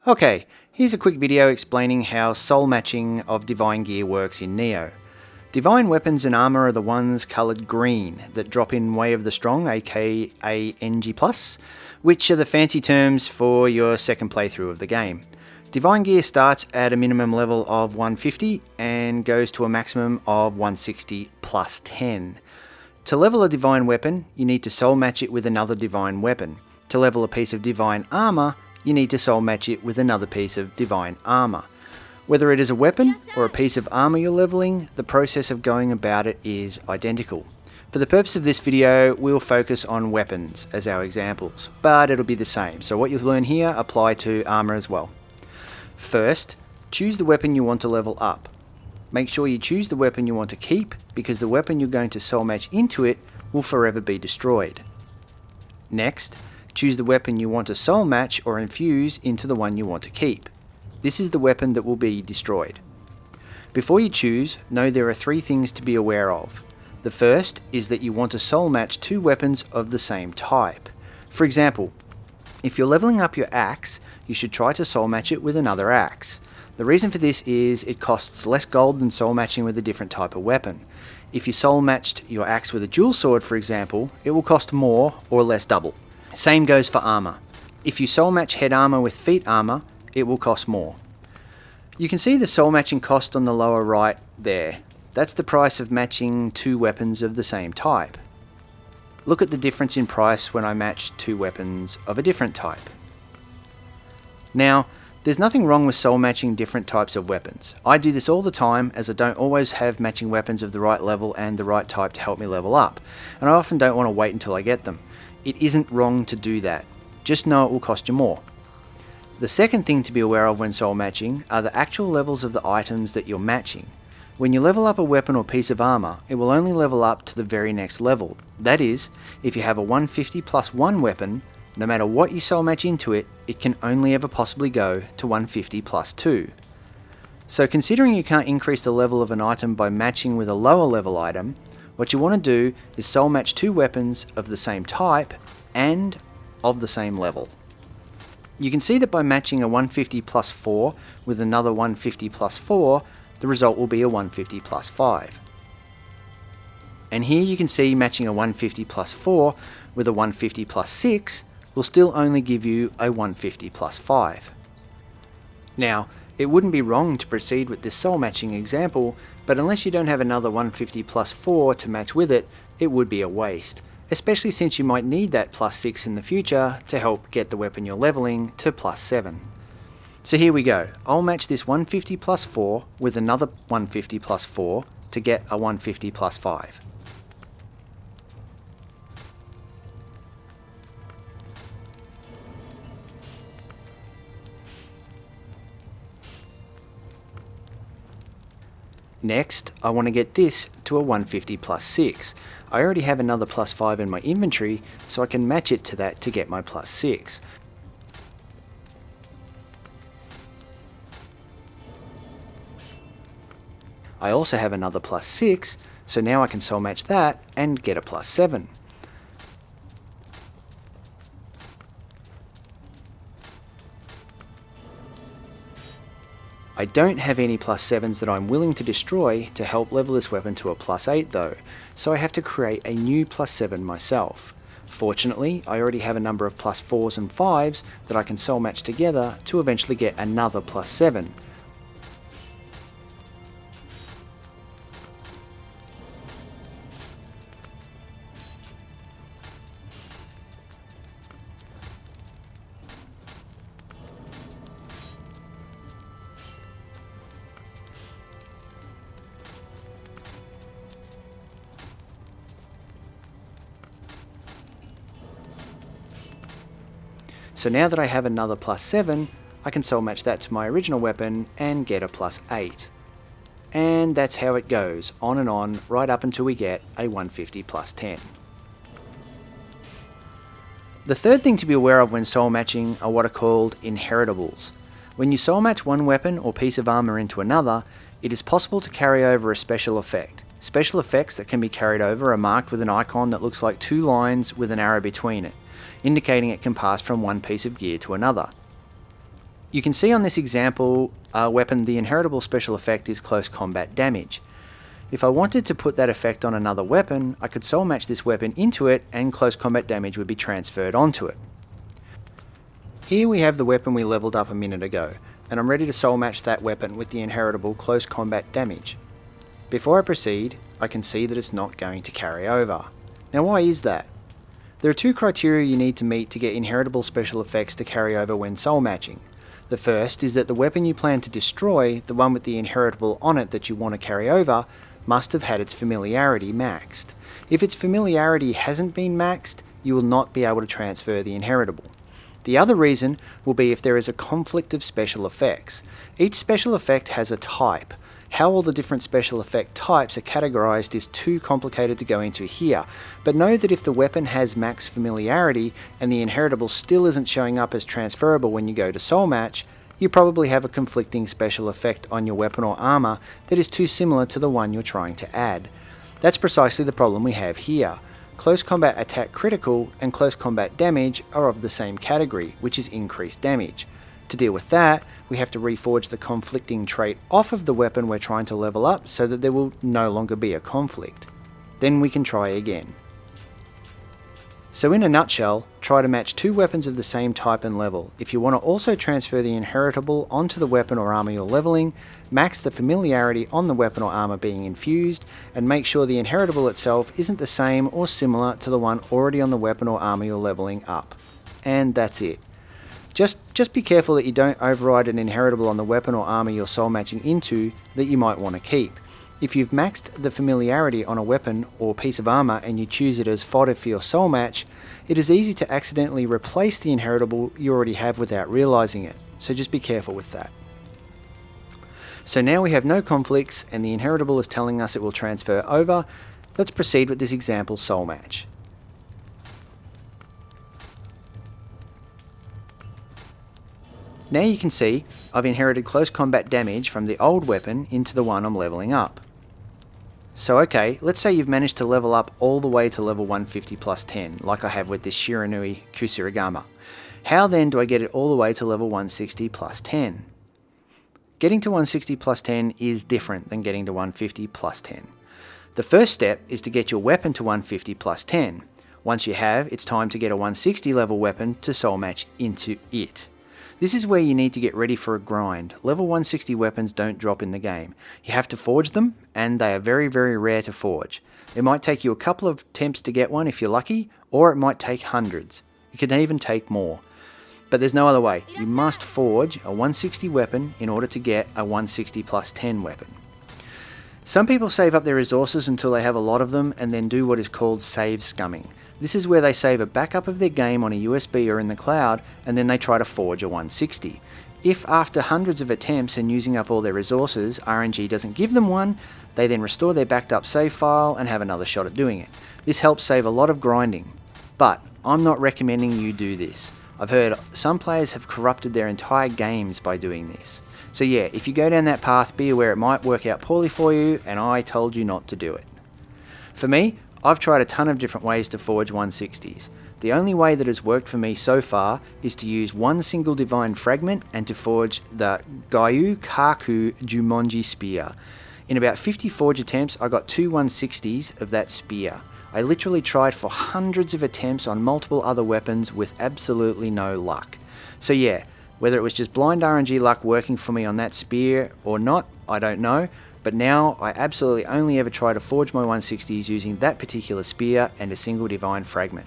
Okay, here's a quick video explaining how soul matching of divine gear works in Nioh. Divine weapons and armor are the ones coloured green that drop in Way of the Strong, aka NG+, which are the fancy terms for your second playthrough of the game. Divine gear starts at a minimum level of 150 and goes to a maximum of 160 plus 10. To level a divine weapon, you need to soul match it with another divine weapon. To level a piece of divine armor, you need to soul match it with another piece of divine armor. Whether it is a weapon or a piece of armor you're leveling, the process of going about it is identical. For the purpose of this video, we'll focus on weapons as our examples, but it'll be the same, so what you learn here apply to armor as well. First, choose the weapon you want to level up. Make sure you choose the weapon you want to keep, because the weapon you're going to soul match into it will forever be destroyed. Next, choose the weapon you want to soul match or infuse into the one you want to keep. This is the weapon that will be destroyed. Before you choose, know there are three things to be aware of. The first is that you want to soul match two weapons of the same type. For example, if you're leveling up your axe, you should try to soul match it with another axe. The reason for this is it costs less gold than soul matching with a different type of weapon. If you soul matched your axe with a dual sword, for example, it will cost more or less double. Same goes for armor. If you soul match head armor with feet armor, it will cost more. You can see the soul matching cost on the lower right there. That's the price of matching two weapons of the same type. Look at the difference in price when I match two weapons of a different type. Now, there's nothing wrong with soul matching different types of weapons. I do this all the time, as I don't always have matching weapons of the right level and the right type to help me level up, and I often don't want to wait until I get them. It isn't wrong to do that. Just know it will cost you more. The second thing to be aware of when soul matching are the actual levels of the items that you're matching. When you level up a weapon or piece of armor, it will only level up to the very next level. That is, if you have a 150 plus 1 weapon, no matter what you soul match into it, it can only ever possibly go to 150 plus 2. So considering you can't increase the level of an item by matching with a lower level item, what you want to do is soul match two weapons of the same type and of the same level. You can see that by matching a 150 plus 4 with another 150 plus 4, the result will be a 150 plus 5. And here you can see matching a 150 plus 4 with a 150 plus 6 will still only give you a 150 plus 5. Now, it wouldn't be wrong to proceed with this soul matching example, but unless you don't have another 150 plus 4 to match with it, it would be a waste, especially since you might need that plus 6 in the future to help get the weapon you're leveling to plus 7. So here we go. I'll match this 150 plus 4 with another 150 plus 4 to get a 150 plus 5. Next, I want to get this to a 150 plus 6. I already have another plus 5 in my inventory, so I can match it to that to get my plus 6. I also have another plus 6, so now I can soul match that and get a plus 7. I don't have any plus 7s that I'm willing to destroy to help level this weapon to a plus 8 though, so I have to create a new plus 7 myself. Fortunately, I already have a number of plus 4s and 5s that I can soul match together to eventually get another plus 7. So now that I have another plus 7, I can soul match that to my original weapon and get a plus 8. And that's how it goes, on and on, right up until we get a 150 plus 10. The third thing to be aware of when soul matching are what are called inheritables. When you soul match one weapon or piece of armor into another, it is possible to carry over a special effect. Special effects that can be carried over are marked with an icon that looks like two lines with an arrow between it, indicating it can pass from one piece of gear to another. You can see on this example weapon the inheritable special effect is close combat damage. If I wanted to put that effect on another weapon, I could soul match this weapon into it and close combat damage would be transferred onto it. Here we have the weapon we leveled up a minute ago, and I'm ready to soul match that weapon with the inheritable close combat damage. Before I proceed, I can see that it's not going to carry over. Now why is that? There are two criteria you need to meet to get inheritable special effects to carry over when soul matching. The first is that the weapon you plan to destroy, the one with the inheritable on it that you want to carry over, must have had its familiarity maxed. If its familiarity hasn't been maxed, you will not be able to transfer the inheritable. The other reason will be if there is a conflict of special effects. Each special effect has a type. How all the different special effect types are categorized is too complicated to go into here, but know that if the weapon has max familiarity and the inheritable still isn't showing up as transferable when you go to soul match, you probably have a conflicting special effect on your weapon or armor that is too similar to the one you're trying to add. That's precisely the problem we have here. Close combat attack critical and close combat damage are of the same category, which is increased damage. To deal with that, we have to reforge the conflicting trait off of the weapon we're trying to level up so that there will no longer be a conflict. Then we can try again. So in a nutshell, try to match two weapons of the same type and level. If you want to also transfer the inheritable onto the weapon or armor you're leveling, max the familiarity on the weapon or armor being infused, and make sure the inheritable itself isn't the same or similar to the one already on the weapon or armor you're leveling up. And that's it. Just be careful that you don't override an inheritable on the weapon or armor you're soul matching into that you might want to keep. If you've maxed the familiarity on a weapon or piece of armor and you choose it as fodder for your soul match, it is easy to accidentally replace the inheritable you already have without realizing it, so just be careful with that. So now we have no conflicts and the inheritable is telling us it will transfer over. Let's proceed with this example soul match. Now you can see I've inherited close combat damage from the old weapon into the one I'm leveling up. So okay, let's say you've managed to level up all the way to level 150 plus 10, like I have with this Shiranui Kusarigama. How then do I get it all the way to level 160 plus 10? Getting to 160 plus 10 is different than getting to 150 plus 10. The first step is to get your weapon to 150 plus 10. Once you have, it's time to get a 160 level weapon to soul match into it. This is where you need to get ready for a grind. Level 160 weapons don't drop in the game. You have to forge them, and they are very, very rare to forge. It might take you a couple of attempts to get one if you're lucky, or it might take hundreds. It can even take more. But there's no other way. You must forge a 160 weapon in order to get a 160 plus 10 weapon. Some people save up their resources until they have a lot of them and then do what is called save scumming. This is where they save a backup of their game on a USB or in the cloud, and then they try to forge a 160. If after hundreds of attempts and using up all their resources, RNG doesn't give them one, they then restore their backed up save file and have another shot at doing it. This helps save a lot of grinding, but I'm not recommending you do this. I've heard some players have corrupted their entire games by doing this. So yeah, if you go down that path, be aware it might work out poorly for you, and I told you not to do it. For me, I've tried a ton of different ways to forge 160s. The only way that has worked for me so far is to use one single divine fragment and to forge the Gyu Kaku Jumonji spear. In about 50 forge attempts, I got two 160s of that spear. I literally tried for hundreds of attempts on multiple other weapons with absolutely no luck. So yeah, whether it was just blind RNG luck working for me on that spear or not, I don't know. But now I absolutely only ever try to forge my 160s using that particular spear and a single divine fragment.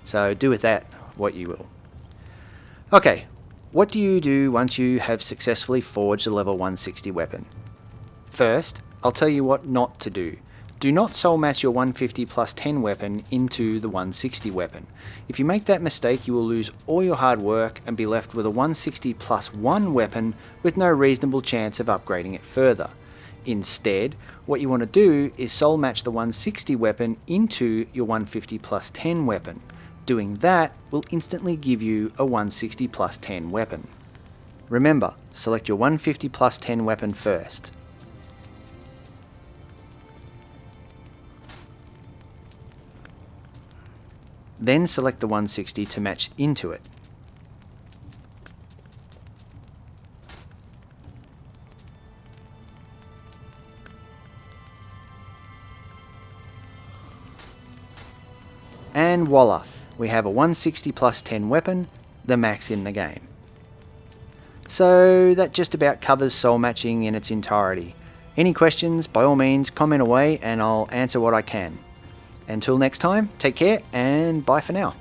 So do with that what you will. Okay, what do you do once you have successfully forged a level 160 weapon? First, I'll tell you what not to do. Do not soul match your 150 plus 10 weapon into the 160 weapon. If you make that mistake, you will lose all your hard work and be left with a 160 plus 1 weapon with no reasonable chance of upgrading it further. Instead, what you want to do is soul match the 160 weapon into your 150 plus 10 weapon. Doing that will instantly give you a 160 plus 10 weapon. Remember, select your 150 plus 10 weapon first. Then select the 160 to match into it. And voila, we have a 160 plus 10 weapon, the max in the game. So that just about covers soul matching in its entirety. Any questions, by all means comment away and I'll answer what I can. Until next time, take care and bye for now.